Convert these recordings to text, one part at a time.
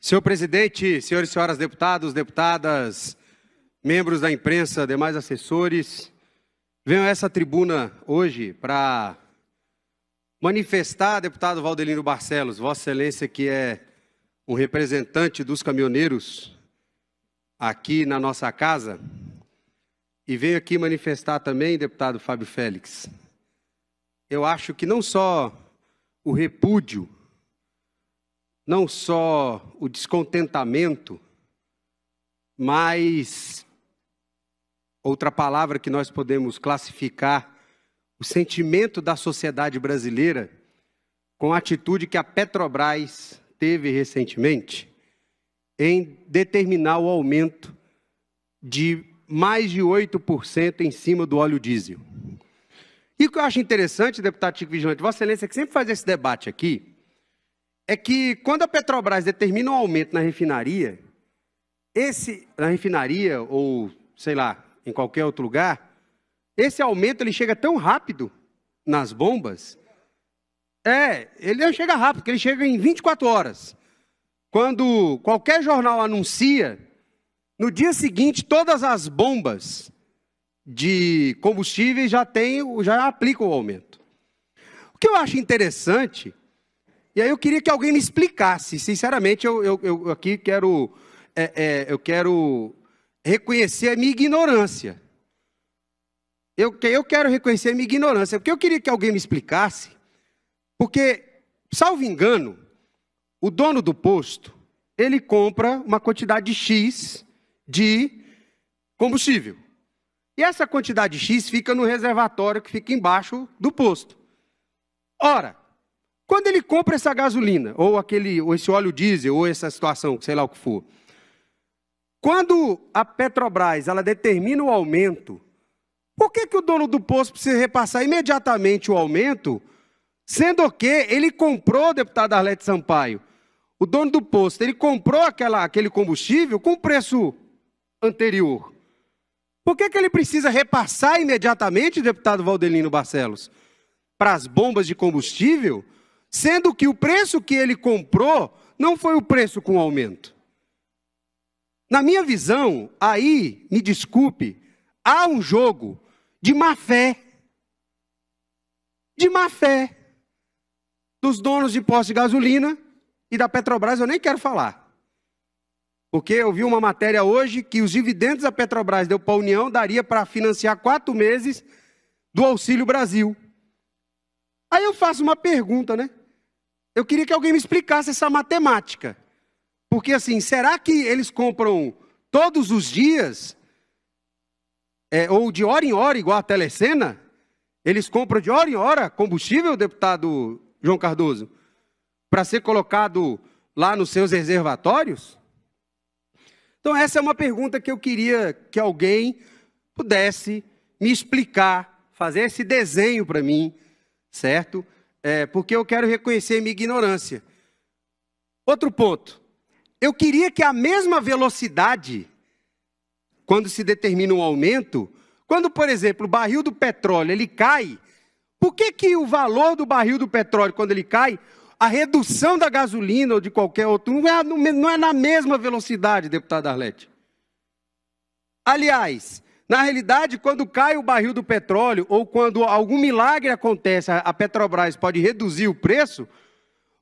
Senhor presidente, senhores e senhoras deputados, deputadas, membros da imprensa, demais assessores, venho a essa tribuna hoje para manifestar, deputado Valdelino Barcelos, Vossa Excelência, que é um representante dos caminhoneiros aqui na nossa casa, e venho aqui manifestar também, deputado Fábio Félix, eu acho que não só o repúdio, não só o descontentamento, mas outra palavra que nós podemos classificar, o sentimento da sociedade brasileira com a atitude que a Petrobras teve recentemente em determinar o aumento de mais de 8% em cima do óleo diesel. E o que eu acho interessante, deputado Chico Vigilante, Vossa Excelência, que sempre faz esse debate aqui, é que quando a Petrobras determina um aumento na refinaria, ou, sei lá, em qualquer outro lugar, esse aumento ele chega tão rápido nas bombas, ele não chega rápido, porque ele chega em 24 horas. Quando qualquer jornal anuncia, no dia seguinte, todas as bombas de combustíveis já aplicam o aumento. O que eu acho interessante, e aí eu queria que alguém me explicasse, sinceramente, eu aqui quero reconhecer a minha ignorância. Eu quero reconhecer a minha ignorância, porque eu queria que alguém me explicasse, porque, salvo engano, o dono do posto, ele compra uma quantidade X de combustível. E essa quantidade X fica no reservatório que fica embaixo do posto. Ora, quando ele compra essa gasolina, ou esse óleo diesel, ou essa situação, sei lá o que for, quando a Petrobras ela determina o aumento, por que o dono do posto precisa repassar imediatamente o aumento, sendo que ele comprou, deputado Arlete Sampaio, o dono do posto, ele comprou aquele combustível com preço anterior? Por que ele precisa repassar imediatamente, deputado Valdelino Barcelos, para as bombas de combustível, sendo que o preço que ele comprou não foi o preço com aumento? Na minha visão, aí, me desculpe, há um jogo de má fé. De má fé. Dos donos de postos de gasolina e da Petrobras eu nem quero falar. Porque eu vi uma matéria hoje que os dividendos da Petrobras deu para a União daria para financiar 4 meses do Auxílio Brasil. Aí eu faço uma pergunta, né? Eu queria que alguém me explicasse essa matemática. Porque assim, será que eles compram todos os dias, ou de hora em hora, igual a Telecena? Eles compram de hora em hora combustível, deputado João Cardoso, para ser colocado lá nos seus reservatórios? Então essa é uma pergunta que eu queria que alguém pudesse me explicar, fazer esse desenho para mim, certo? Porque eu quero reconhecer minha ignorância. Outro ponto. Eu queria que a mesma velocidade, quando se determina um aumento, quando, por exemplo, o barril do petróleo ele cai, por que o valor do barril do petróleo, quando ele cai, a redução da gasolina ou de qualquer outro, não é na mesma velocidade, deputado Arlete? Aliás, na realidade, quando cai o barril do petróleo, ou quando algum milagre acontece, a Petrobras pode reduzir o preço,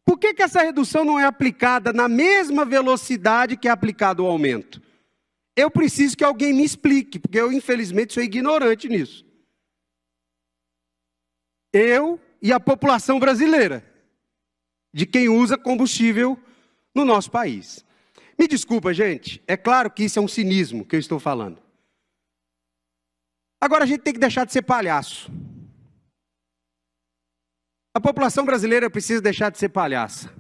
por que essa redução não é aplicada na mesma velocidade que é aplicado o aumento? Eu preciso que alguém me explique, porque eu, infelizmente, sou ignorante nisso. Eu e a população brasileira, de quem usa combustível no nosso país. Me desculpa, gente, é claro que isso é um cinismo que eu estou falando. Agora a gente tem que deixar de ser palhaço. A população brasileira precisa deixar de ser palhaça.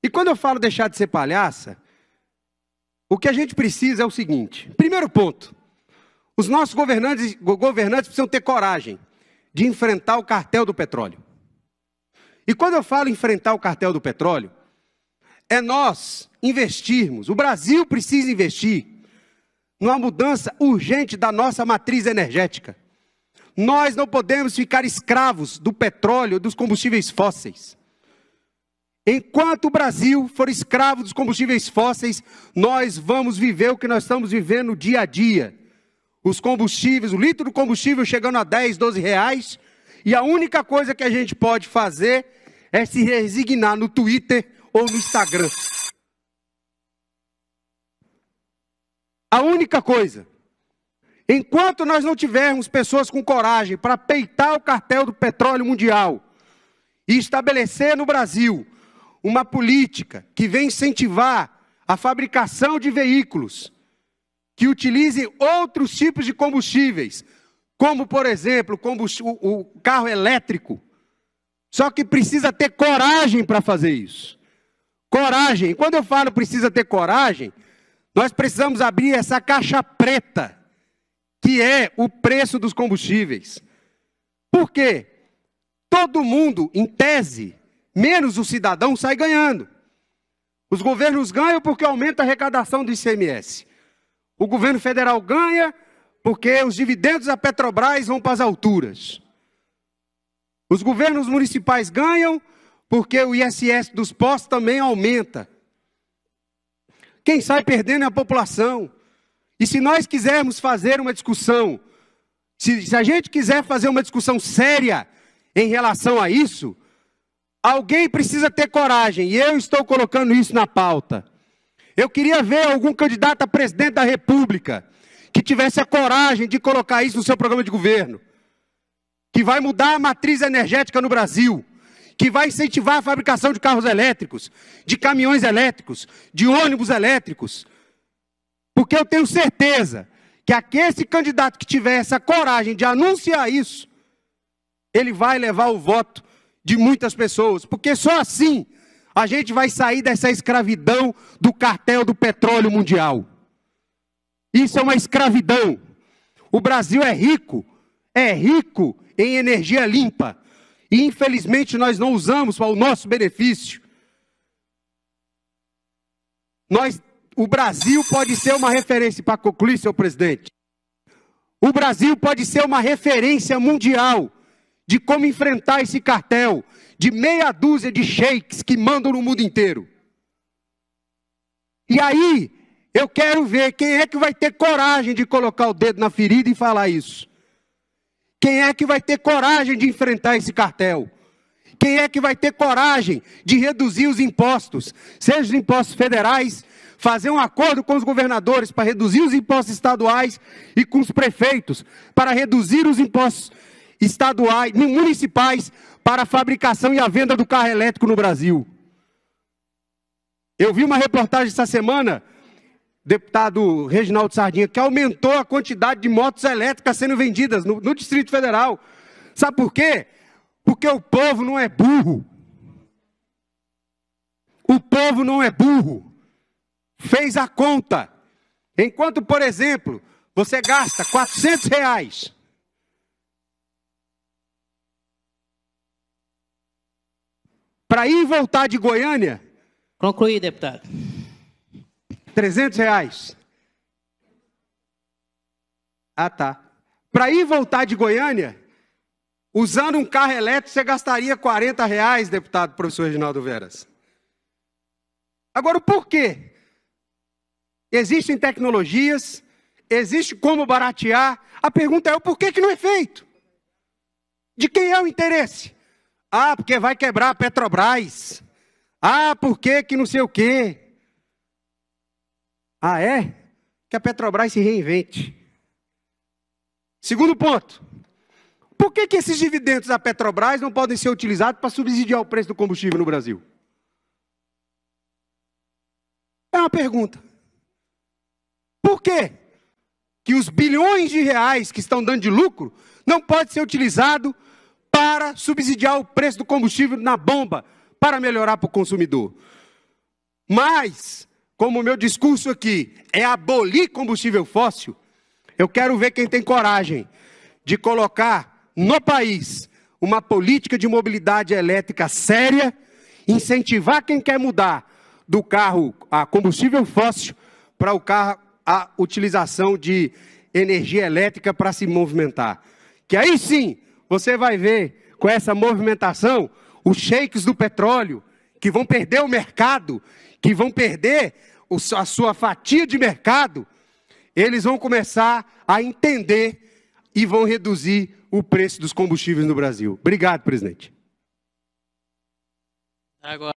E quando eu falo deixar de ser palhaça, o que a gente precisa é o seguinte. Primeiro ponto, os nossos governantes precisam ter coragem de enfrentar o cartel do petróleo. E quando eu falo enfrentar o cartel do petróleo, é nós investirmos, o Brasil precisa investir numa mudança urgente da nossa matriz energética. Nós não podemos ficar escravos do petróleo, dos combustíveis fósseis. Enquanto o Brasil for escravo dos combustíveis fósseis, nós vamos viver o que nós estamos vivendo dia a dia. Os combustíveis, o litro do combustível chegando a 10, 12 reais, e a única coisa que a gente pode fazer é se resignar no Twitter ou no Instagram. A única coisa. Enquanto nós não tivermos pessoas com coragem para peitar o cartel do petróleo mundial e estabelecer no Brasil uma política que vem incentivar a fabricação de veículos que utilizem outros tipos de combustíveis, como, por exemplo, o carro elétrico, só que precisa ter coragem para fazer isso. Coragem. E quando eu falo precisa ter coragem, nós precisamos abrir essa caixa preta, que é o preço dos combustíveis. Por quê? Todo mundo, em tese, menos o cidadão, sai ganhando. Os governos ganham porque aumenta a arrecadação do ICMS. O governo federal ganha porque os dividendos da Petrobras vão para as alturas. Os governos municipais ganham porque o ISS dos postos também aumenta. Quem sai perdendo é a população. E se nós quisermos fazer uma discussão, se a gente quiser fazer uma discussão séria em relação a isso, alguém precisa ter coragem, e eu estou colocando isso na pauta. Eu queria ver algum candidato a presidente da República que tivesse a coragem de colocar isso no seu programa de governo, que vai mudar a matriz energética no Brasil, que vai incentivar a fabricação de carros elétricos, de caminhões elétricos, de ônibus elétricos. Porque eu tenho certeza que esse candidato que tiver essa coragem de anunciar isso, ele vai levar o voto de muitas pessoas. Porque só assim a gente vai sair dessa escravidão do cartel do petróleo mundial. Isso é uma escravidão. O Brasil é rico em energia limpa. E infelizmente nós não usamos para o nosso benefício. O Brasil pode ser uma referência, para concluir, senhor presidente. O Brasil pode ser uma referência mundial de como enfrentar esse cartel de meia dúzia de sheiks que mandam no mundo inteiro. E aí, eu quero ver quem é que vai ter coragem de colocar o dedo na ferida e falar isso. Quem é que vai ter coragem de enfrentar esse cartel? Quem é que vai ter coragem de reduzir os impostos, seja os impostos federais, fazer um acordo com os governadores para reduzir os impostos estaduais e com os prefeitos para reduzir os impostos estaduais, municipais, para a fabricação e a venda do carro elétrico no Brasil. Eu vi uma reportagem essa semana, deputado Reginaldo Sardinha, que aumentou a quantidade de motos elétricas sendo vendidas no Distrito Federal. Sabe por quê? Porque o povo não é burro. O povo não é burro. Fez a conta. Enquanto, por exemplo, você gasta R$400 para ir e voltar de Goiânia. Concluir, deputado. R$300. Ah, tá. Para ir e voltar de Goiânia, usando um carro elétrico, você gastaria R$40, deputado professor Reginaldo Veras. Agora, por quê? Existem tecnologias, existe como baratear. A pergunta é o porquê que não é feito? De quem é o interesse? Ah, porque vai quebrar a Petrobras. Ah, porque que não sei o quê. Ah, é? Que a Petrobras se reinvente. Segundo ponto. Por que esses dividendos da Petrobras não podem ser utilizados para subsidiar o preço do combustível no Brasil? É uma pergunta. Por quê que os bilhões de reais que estão dando de lucro não podem ser utilizados para subsidiar o preço do combustível na bomba, para melhorar para o consumidor? Mas, como o meu discurso aqui é abolir combustível fóssil, eu quero ver quem tem coragem de colocar no país uma política de mobilidade elétrica séria, incentivar quem quer mudar do carro a combustível fóssil para o carro a utilização de energia elétrica para se movimentar. Que aí sim, você vai ver com essa movimentação os sheiks do petróleo que vão perder o mercado, que vão perder a sua fatia de mercado, eles vão começar a entender e vão reduzir o preço dos combustíveis no Brasil. Obrigado, presidente. Agora...